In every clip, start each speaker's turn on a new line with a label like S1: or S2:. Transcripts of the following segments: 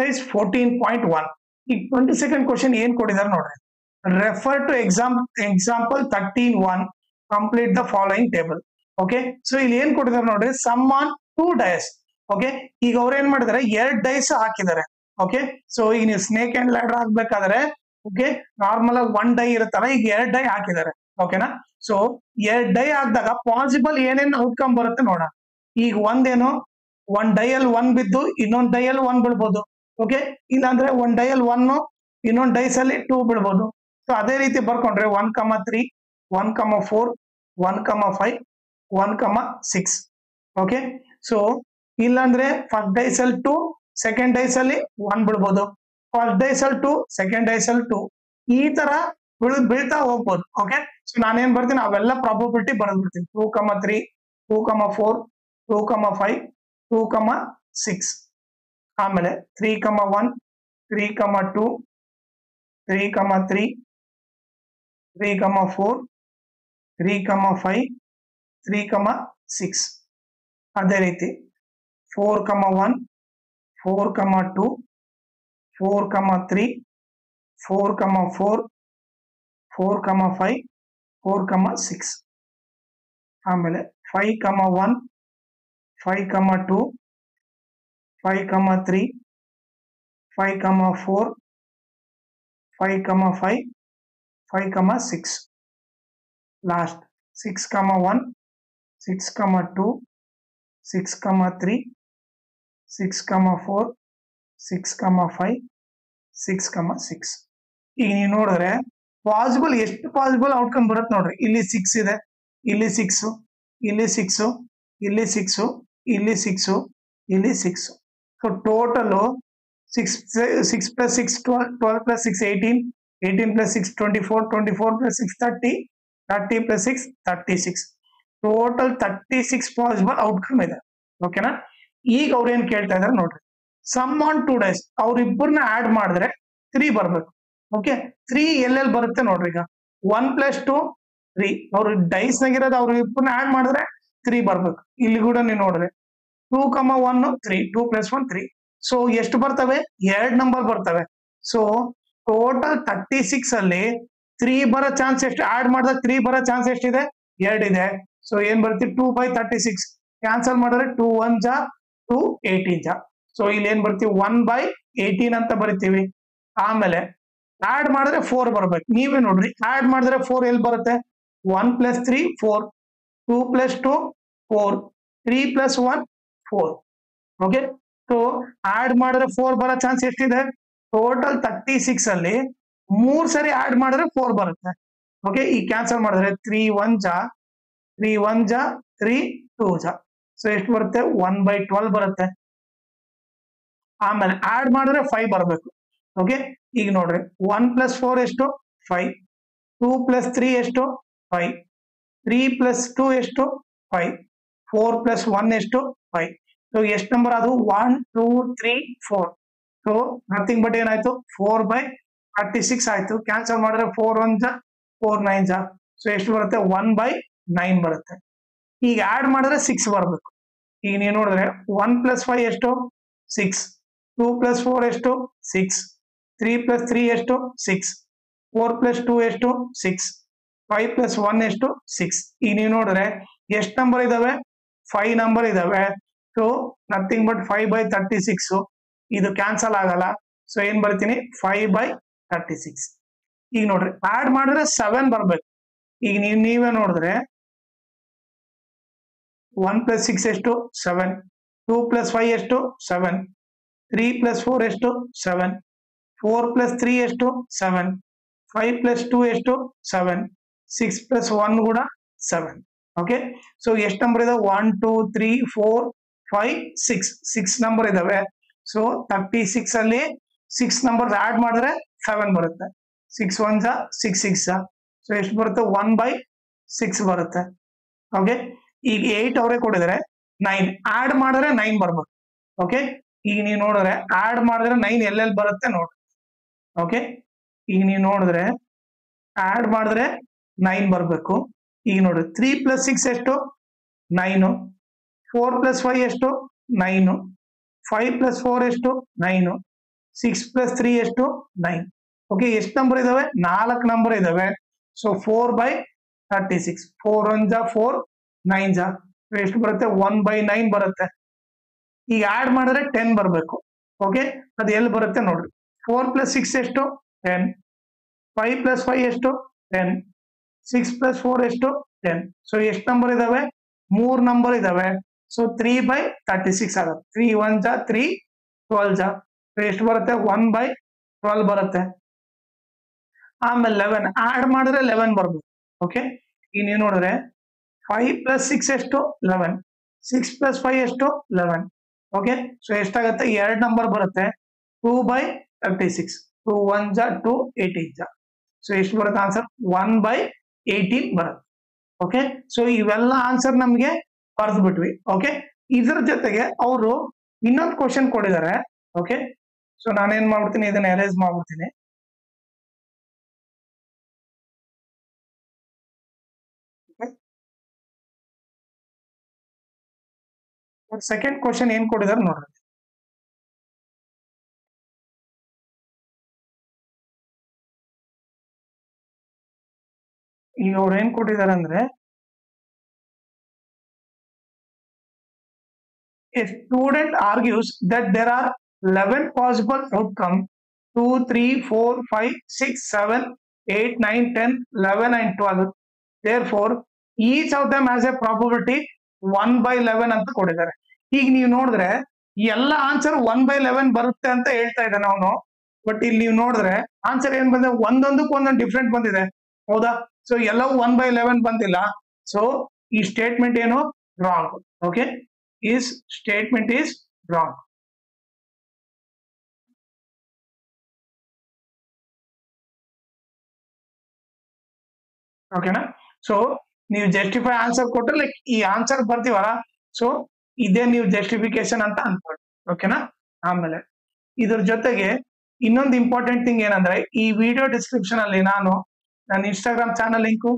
S1: exercise 14.1. ಈ 22nd question ಏನ್ ಕೊಟ್ಟಿದ್ದಾರೆ ನೋಡ್ರಿ. Refer to example 13.1. Complete the following table. Okay, so ಇಲ್ಲಿ ಏನ್ ಕೊಟ್ಟಿದ್ದಾರೆ ನೋಡ್ರಿ, ಸಮ್ ಆನ್ 2 ಡೈಸ್. ಓಕೆ, ಈಗ ಅವ್ರು ಏನ್ ಮಾಡಿದಾರೆ, 2 ಡೈಸ್ ಹಾಕಿದ್ದಾರೆ. ಓಕೆ, ಸೊ ಈಗ ನೀವು ಸ್ನೇಕ್ ಅಂಡ್ ಲ್ಯಾಡರ್ ಹಾಕ್ಬೇಕಾದ್ರೆ ಓಕೆ ನಾರ್ಮಲ್ ಆಗಿ 1 ಡೈ ಇರುತ್ತಲ್ಲ, ಈಗ 2 ಡೈ ಹಾಕಿದ್ದಾರೆ. ಓಕೆನಾ, ಸೊ 2 ಡೈ ಹಾಕಿದಾಗ ಪಾಸಿಬಲ್ ಏನೇನ್ ಔಟ್ಕಮ್ ಬರುತ್ತೆ ನೋಡೋಣ. ಈಗ ಒಂದೇನು, 1 ಡೈಯಲ್ಲಿ 1 ಬಿದ್ದು ಇನ್ನೊಂದು ಡೈಯಲ್ಲಿ 1 ಬೀಳ್ಬೋದು. ಓಕೆ, ಇಲ್ಲಾಂದ್ರೆ 1 ಡೈಯಲ್ಲಿ 1 ಇನ್ನೊಂದು ಡೈಸ್ ಅಲ್ಲಿ 2 ಬೀಳ್ಬೋದು. ಸೊ ಅದೇ ರೀತಿ ಬರ್ಕೊಂಡ್ರೆ 1,3 1,4 1,5 1,6. ಓಕೆ, ಸೊ ಇಲ್ಲಾಂದ್ರೆ ಫಸ್ಟ್ ಡೈಸ್ ಅಲ್ಲಿ 2, ಸೆಕೆಂಡ್ ಡೈಸ್ ಅಲ್ಲಿ 1 ಬಿಡ್ಬೋದು, ಫಸ್ಟ್ ಡೈಸ್ ಅಲ್ಲಿ 2, ಸೆಕೆಂಡ್ ಡೈಸ್ ಅಲ್ಲಿ 2, ಈ ತರ ಬೀಳ್ತಾ ಹೋಗ್ಬೋದು. ಓಕೆ, ಸೊ ನಾನೇನ್ ಬರ್ತೀನಿ ಅವೆಲ್ಲ ಪ್ರಾಬಬಿಲಿಟಿ ಬರೆದ್ಬಿಡ್ತೀನಿ. 2,3 2,4 2,5 2,6. ಆಮೇಲೆ 3,1 3,2 3,3 3,4 3,5 3,6. ಅದೇ ರೀತಿ 4,1 4,2 4,3 4,4 4,5 4,6. ಆಮೇಲೆ 5,1 5,2 5,3 5,4 5,5 5,6. ಲಾಸ್ಟ್ 6,1 6,2 6,3 6,4 6,5 6,6. ಈಗ ನೀವು ನೋಡಿದ್ರೆ ಪಾಸಿಬಲ್ ಎಷ್ಟು ಪಾಸಿಬಲ್ ಔಟ್ಕಮ್ ಬರುತ್ತೆ ನೋಡ್ರಿ. ಇಲ್ಲಿ 6 ಇದೆ, ಇಲ್ಲಿ 6, ಇಲ್ಲಿ 6, ಇಲ್ಲಿ 6, ಇಲ್ಲಿ 6, ಇಲ್ಲಿ 6. So total 6 plus 6 12, 12 plus 6 18, 18 plus 6 24, 24 plus 6 30, 30 plus 6 36. Total 36 possible outcome ಇದೆ. ಓಕೆನಾ, ಈಗ ಅವ್ರು ಏನ್ ಕೇಳ್ತಾ ಇದಾರೆ ನೋಡ್ರಿ, ಸಮ್ ಆನ್ 2 ಡೈಸ್. ಅವ್ರಿಬ್ಬರನ್ನ ಆಡ್ ಮಾಡಿದ್ರೆ 3 ಬರ್ಬೇಕು. ಓಕೆ, 3 ಎಲ್ಲೆಲ್ಲಿ ಬರುತ್ತೆ ನೋಡ್ರಿ. ಈಗ 1 plus 2 3, ಅವ್ರು ಡೈಸ್ ನಾಗಿರೋದು ಅವ್ರು ಇಬ್ಬರನ್ನ ಆಡ್ ಮಾಡಿದ್ರೆ 3 ಬರ್ಬೇಕು. ಇಲ್ಲಿ ಕೂಡ ನೀವು ನೋಡ್ರಿ 2,1 3, 2 plus 1 3. ಸೊ ಎಷ್ಟು ಬರ್ತವೆ, 2 ನಂಬರ್ ಬರ್ತವೆ. ಸೊ ಟೋಟಲ್ 36 ಅಲ್ಲಿ 3 ಬರೋ ಚಾನ್ಸ್ ಎಷ್ಟು, ಆಡ್ ಮಾಡಿದಾಗ 3 ಬರೋ ಚಾನ್ಸ್ ಎಷ್ಟಿದೆ, 2 ಇದೆ. ಸೊ ಏನ್ ಬರುತ್ತೆ, 2/36. ಕ್ಯಾನ್ಸಲ್ ಮಾಡಿದ್ರೆ 2 1 ಜಾ 2 18 ಜಾ. ಸೊ ಇಲ್ಲಿ ಏನ್ ಬರ್ತೀವಿ, 1/18 ಅಂತ ಬರಿತೀವಿ. ಆಮೇಲೆ ಆಡ್ ಮಾಡಿದ್ರೆ 4 ಬರ್ಬೇಕು. ನೀವೇ ನೋಡ್ರಿ, ಆಡ್ ಮಾಡಿದ್ರೆ 4 ಎಲ್ಲಿ ಬರುತ್ತೆ, 1 plus 3 4, 2 plus 2 4, 3 plus 1 4. Okay, so add ಮಾಡಿದ್ರೆ 4 ಬರೋ ಚಾನ್ಸ್ ಎಷ್ಟಿದೆ, ಟೋಟಲ್ 36 ಅಲ್ಲಿ 3 ಸರಿ ಆಡ್ ಮಾಡಿದ್ರೆ 4 ಬರುತ್ತೆ. ಓಕೆ, ಈ ಕ್ಯಾನ್ಸಲ್ ಮಾಡಿದ್ರೆ 3 1 ಜಾ 3 1 ಜಾ 3 2 ಜಾ. ಸೊ ಎಷ್ಟು ಬರುತ್ತೆ, 1/12 ಬರುತ್ತೆ. ಆಮೇಲೆ ಆಡ್ ಮಾಡಿದ್ರೆ 5 ಬರಬೇಕು. ಓಕೆ, ಈಗ ನೋಡ್ರಿ 1 plus 4 ಎಷ್ಟು, 5, 2 plus 3 ಎಷ್ಟು, 5, 3 plus 2 ಎಷ್ಟು, 5, 4 plus 1 ಎಷ್ಟು, 5. ಸೊ ಎಷ್ಟು ನಂಬರ್ ಅದು, 1 2 3 4. ಸೊ ನಥಿಂಗ್ ಬಟ್ ಏನಾಯ್ತು, 4/36 ಆಯ್ತು. ಕ್ಯಾನ್ಸಲ್ ಮಾಡಿದ್ರೆ 4 1 ಜಾ 4 9 ಜಾ. ಸೊ ಎಷ್ಟು ಬರುತ್ತೆ, 1/9 ಬರುತ್ತೆ. ಈಗ ಆಡ್ ಮಾಡಿದ್ರೆ 6 ಬರಬೇಕು. ಈಗ ನೀವು ನೋಡಿದ್ರೆ 1 plus 5 ಎಷ್ಟು, 6, 2 plus 4 ಎಷ್ಟು, 6, 3 plus 3 ಎಷ್ಟು, 6, 4 plus 2 ಎಷ್ಟು, 6, 5 plus 1 ಎಷ್ಟು, 6. ಈಗ ನೀವು ನೋಡಿದ್ರೆ ಎಷ್ಟು ನಂಬರ್ ಇದಾವೆ, 5 ನಂಬರ್ ಇದಾವೆ. So nothing but 5/36. ಇದು ಕ್ಯಾನ್ಸಲ್ ಆಗಲ್ಲ. ಸೊ ಏನ್ ಬರ್ತೀನಿ, 5/36. ಈಗ ನೋಡ್ರಿ ಆಡ್ ಮಾಡಿದ್ರೆ 7 ಬರ್ಬೇಕು. ಈಗ ನೀವೇ ನೋಡಿದ್ರೆ 1 plus 6 ಎಷ್ಟು, 7, 2 plus 5 ಎಷ್ಟು, 7, 3 plus 4 ಎಷ್ಟು, 7, 4 plus 3 ಎಷ್ಟು, 7, 5 plus 2 ಎಷ್ಟು, 7, 6 plus 1 ಕೂಡ 7. ಓಕೆ, ಸೊ ಎಷ್ಟು ನಂಬರ್ ಇದೆ, 1 2 3 4 5 6 ನಂಬರ್ ಇದಾವೆ. ಸೊ 36 ಅಲ್ಲಿ 6 ನಂಬರ್ಸ್ ಆಡ್ ಮಾಡಿದ್ರೆ 7 ಬರುತ್ತೆ. 6 1 ಜಾ 6 6 ಜಾ. ಸೊ ಎಷ್ಟು ಬರುತ್ತೆ, 1/6 ಬರುತ್ತೆ. ಓಕೆ, ಈಗ 8 ಅವರೇ ಕೊಟ್ಟಿದ್ದಾರೆ, 9 ಆಡ್ ಮಾಡಿದ್ರೆ 9 ಬರ್ಬೇಕು. ಓಕೆ, ಈಗ ನೀವು ನೋಡಿದ್ರೆ ಆಡ್ ಮಾಡಿದ್ರೆ 9 ಎಲ್ಲೆಲ್ಲಿ ಬರುತ್ತೆ ನೋಡ್ರಿ. ಓಕೆ, ಈಗ ನೀವು ನೋಡಿದ್ರೆ ಆಡ್ ಮಾಡಿದ್ರೆ 9 ಬರ್ಬೇಕು. ಈಗ ನೋಡ್ರಿ 3 plus 6 ಎಷ್ಟು, 9, 4 plus 5 ಎಷ್ಟು, 9, 5 plus 4 ಎಷ್ಟು, 9, 6 + 3 ಎಷ್ಟು 9. ಓಕೆ, ಎಷ್ಟು ನಂಬರ್ ಇದಾವೆ? 4 ನಂಬರ್ ಇದಾವೆ. ಸೊ 4/36. 4 1 ಜಾ 4, 9 ಜಾ ಎಷ್ಟು ಬರುತ್ತೆ? 1/9 ಬರುತ್ತೆ. ಈಗ ಆಡ್ ಮಾಡಿದ್ರೆ 10 ಬರಬೇಕು. ಓಕೆ, ಅದು ಎಲ್ಲಿ ಬರುತ್ತೆ ನೋಡ್ರಿ. 4 + 6 ಎಷ್ಟು? 10. 5 + 5 ಎಷ್ಟು? 10. 6 + 4 ಎಷ್ಟು? 10. ಸೊ ಎಷ್ಟು ನಂಬರ್ ಇದಾವೆ? 3 ನಂಬರ್ ಇದಾವೆ. ಸೊ 3/36 ಆಗುತ್ತೆ. 3 1 ಜಾ 3, 12 ಜಾ ಎಷ್ಟು ಬರುತ್ತೆ? 1/12 ಬರುತ್ತೆ. ಆಮೇಲೆ 11 ಆಡ್ ಮಾಡಿದ್ರೆ 11 ಬರ್ಬೇಕು. ಓಕೆ, ಈಗ ನೀವು ನೋಡಿದ್ರೆ 5 + 6 ಎಷ್ಟು? 11. 6 + 5 ಎಷ್ಟು? 11. ಓಕೆ, ಸೊ ಎಷ್ಟಾಗುತ್ತೆ? 2 ನಂಬರ್ ಬರುತ್ತೆ. 2/36. 2 1 ಜಾ 2, 18 ಜಾ ಸೊ ಎಷ್ಟು ಬರುತ್ತೆ ಆನ್ಸರ್? 1/18 ಬರುತ್ತೆ. ಓಕೆ, ಸೊ ಇವೆಲ್ಲ ಆನ್ಸರ್ ನಮ್ಗೆ ಬರ್ದು ಬಿಟ್ವಿ. ಓಕೆ, ಇದ್ರ ಜೊತೆಗೆ ಅವರು ಇನ್ನೊಂದು ಕ್ವಶನ್ ಕೊಟ್ಟಿದ್ದಾರೆ. ಓಕೆ, ಸೊ ನಾನೇನ್ ಮಾಡ್ಬಿಡ್ತೀನಿ, ಇದನ್ನ ಎರೇಸ್ ಮಾಡ್ಬಿಡ್ತೀನಿ. ಸೆಕೆಂಡ್ ಕ್ವಶನ್ ಏನ್ ಕೊಟ್ಟಿದ್ದಾರೆ ನೋಡ್ರಿ. ಈಗ ಅವ್ರು ಏನ್ ಕೊಟ್ಟಿದ್ದಾರೆ ಅಂದ್ರೆ, a student argues that there are 11 possible outcomes 2, 3, 4, 5, 6, 7, 8, 9, 10, 11 and 12. Therefore, each of them has a probability 1/11 ಅಂತ ಕೊಟ್ಟಿದ್ದಾರೆ. ಈಗ ನೀವು ನೋಡಿದ್ರೆ ಎಲ್ಲ ಆನ್ಸರ್ 1/11 ಬರುತ್ತೆ ಅಂತ ಹೇಳ್ತಾ ಇದ್ದಾನೆ ಅವನು. ಬಟ್ ಇಲ್ಲಿ ನೀವು ನೋಡಿದ್ರೆ ಆನ್ಸರ್ ಏನ್ ಬಂದಿದೆ? ಒಂದೊಂದಕ್ಕೂ ಒಂದೊಂದು ಡಿಫ್ರೆಂಟ್ ಬಂದಿದೆ. ಹೌದಾ? ಸೊ ಎಲ್ಲವೂ 1/11 ಬಂದಿಲ್ಲ. ಸೊ ಈ ಸ್ಟೇಟ್ಮೆಂಟ್ ಏನು? Wrong. Okay, is statement is wrong. ಓಕೆನಾ? ಸೊ ನೀವು ಜಸ್ಟಿಫೈ ಆನ್ಸರ್ ಕೊಟ್ಟರೆ ಲೈಕ್ ಈ ಆನ್ಸರ್ ಬರ್ತೀವಲ್ಲ, ಸೊ ಇದೇ ನೀವು ಜಸ್ಟಿಫಿಕೇಶನ್ ಅಂತ ಅನ್ಕೊಳ್ಳಿ. ಓಕೆನಾ? ಆಮೇಲೆ ಇದ್ರ ಜೊತೆಗೆ ಇನ್ನೊಂದು ಇಂಪಾರ್ಟೆಂಟ್ ಥಿಂಗ್ ಏನಂದ್ರೆ, ಈ ವಿಡಿಯೋ ಡಿಸ್ಕ್ರಿಪ್ಷನ್ ಅಲ್ಲಿ ನಾನು ನನ್ನ Instagram channel link,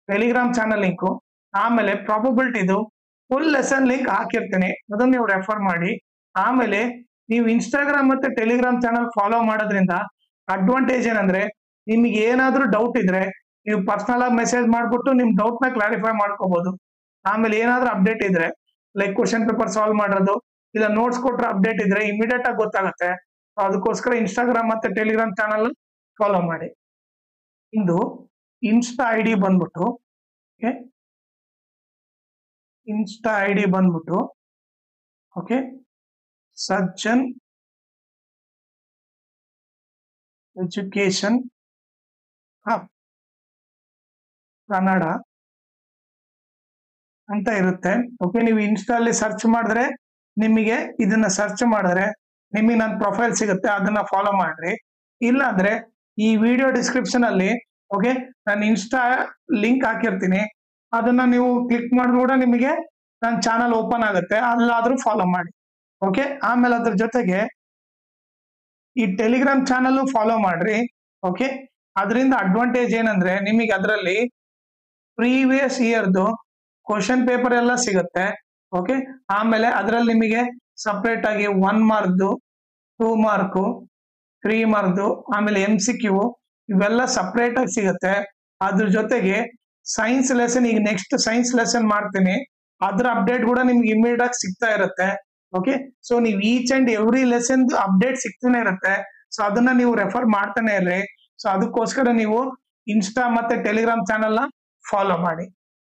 S1: Telegram channel link, ಆಮೇಲೆ ಪ್ರಾಬಬಿಲಿಟಿದು ಫುಲ್ ಲೆಸನ್ ಲಿಂಕ್ ಹಾಕಿರ್ತೀನಿ. ಅದನ್ನ ನೀವು ರೆಫರ್ ಮಾಡಿ. ಆಮೇಲೆ ನೀವು ಇನ್ಸ್ಟಾಗ್ರಾಮ್ ಮತ್ತೆ ಟೆಲಿಗ್ರಾಮ್ ಚಾನಲ್ ಫಾಲೋ ಮಾಡೋದ್ರಿಂದ ಅಡ್ವಾಂಟೇಜ್ ಏನಂದ್ರೆ, ನಿಮ್ಗೆ ಏನಾದ್ರೂ ಡೌಟ್ ಇದ್ರೆ ನೀವು ಪರ್ಸನಲ್ ಆಗಿ ಮೆಸೇಜ್ ಮಾಡ್ಬಿಟ್ಟು ನಿಮ್ ಡೌಟ್ ನ ಕ್ಲಾರಿಫೈ ಮಾಡ್ಕೋಬಹುದು. ಆಮೇಲೆ ಏನಾದ್ರೂ ಅಪ್ಡೇಟ್ ಇದ್ರೆ ಲೈಕ್ ಕ್ವಶನ್ ಪೇಪರ್ ಸಾಲ್ವ್ ಮಾಡೋದು, ಇಲ್ಲ ನೋಟ್ಸ್ ಕೊಟ್ರೆ ಅಪ್ಡೇಟ್ ಇದ್ರೆ ಇಮಿಡಿಯೇಟ್ ಆಗಿ ಗೊತ್ತಾಗುತ್ತೆ. ಅದಕ್ಕೋಸ್ಕರ ಇನ್ಸ್ಟಾಗ್ರಾಮ್ ಮತ್ತೆ ಟೆಲಿಗ್ರಾಮ್ ಚಾನಲ್ ಫಾಲೋ ಮಾಡಿ. ಇಂದು ಇನ್ಸ್ಟಾ ಐ ಡಿ ಬಂದ್ಬಿಟ್ಟು okay, Sajjan education hub Kannada ಅಂತ ಇರುತ್ತೆ. ಓಕೆ, ನೀವು ಇನ್ಸ್ಟಾ ಅಲ್ಲಿ ಸರ್ಚ್ ಮಾಡಿದ್ರೆ ನಿಮಗೆ ಇದನ್ನ ಸರ್ಚ್ ಮಾಡಿದ್ರೆ ನಿಮಗೆ ನನ್ನ ಪ್ರೊಫೈಲ್ ಸಿಗುತ್ತೆ, ಅದನ್ನ ಫಾಲೋ ಮಾಡ್ರಿ. ಇಲ್ಲ ಅಂದ್ರೆ ಈ ವಿಡಿಯೋ ಡಿಸ್ಕ್ರಿಪ್ಷನ್ ಅಲ್ಲಿ ಓಕೆ ನಾನು ಇನ್ಸ್ಟಾ ಲಿಂಕ್ ಹಾಕಿರ್ತೀನಿ, ಅದನ್ನ ನೀವು ಕ್ಲಿಕ್ ಮಾಡಿದ್ರು ಕೂಡ ನಿಮಗೆ ನನ್ನ ಚಾನಲ್ ಓಪನ್ ಆಗುತ್ತೆ, ಅಲ್ಲಾದ್ರೂ ಫಾಲೋ ಮಾಡಿ. ಓಕೆ, ಆಮೇಲೆ ಅದ್ರ ಜೊತೆಗೆ ಈ ಟೆಲಿಗ್ರಾಮ್ ಚಾನಲ್ ಫಾಲೋ ಮಾಡ್ರಿ. ಓಕೆ, ಅದರಿಂದ ಅಡ್ವಾಂಟೇಜ್ ಏನಂದ್ರೆ ನಿಮಗೆ ಅದರಲ್ಲಿ ಪ್ರೀವಿಯಸ್ ಇಯರ್ದು ಕ್ವಶನ್ ಪೇಪರ್ ಎಲ್ಲ ಸಿಗುತ್ತೆ. ಓಕೆ, ಆಮೇಲೆ ಅದರಲ್ಲಿ ನಿಮಗೆ ಸಪ್ರೇಟ್ ಆಗಿ 1 ಮಾರ್ಕ್ದು, 2 ಮಾರ್ಕ್, 3 ಮಾರ್ಕ್ದು, ಆಮೇಲೆ MCQ ಇವೆಲ್ಲ ಸಪ್ರೇಟ್ ಆಗಿ ಸಿಗುತ್ತೆ. ಅದ್ರ ಜೊತೆಗೆ ಸೈನ್ಸ್ ಲೆಸನ್, ಈಗ ನೆಕ್ಸ್ಟ್ ಸೈನ್ಸ್ ಲೆಸನ್ ಮಾಡ್ತೀನಿ, ಅದ್ರ ಅಪ್ಡೇಟ್ ಕೂಡ ನಿಮ್ಗೆ ಇಮಿಡಿಯೇಟ್ ಆಗಿ ಸಿಗ್ತಾ ಇರುತ್ತೆ. ಓಕೆ, ಸೊ ನೀವು each and every lesson update ಸಿಗ್ತಾನೆ ಇರುತ್ತೆ. ಸೊ ಅದನ್ನ ನೀವು ರೆಫರ್ ಮಾಡ್ತಾನೆ ಇರ್ರಿ. ಸೊ ಅದಕ್ಕೋಸ್ಕರ ನೀವು ಇನ್ಸ್ಟಾ ಮತ್ತೆ ಟೆಲಿಗ್ರಾಮ್ ಚಾನಲ್ ನ ಫಾಲೋ ಮಾಡಿ.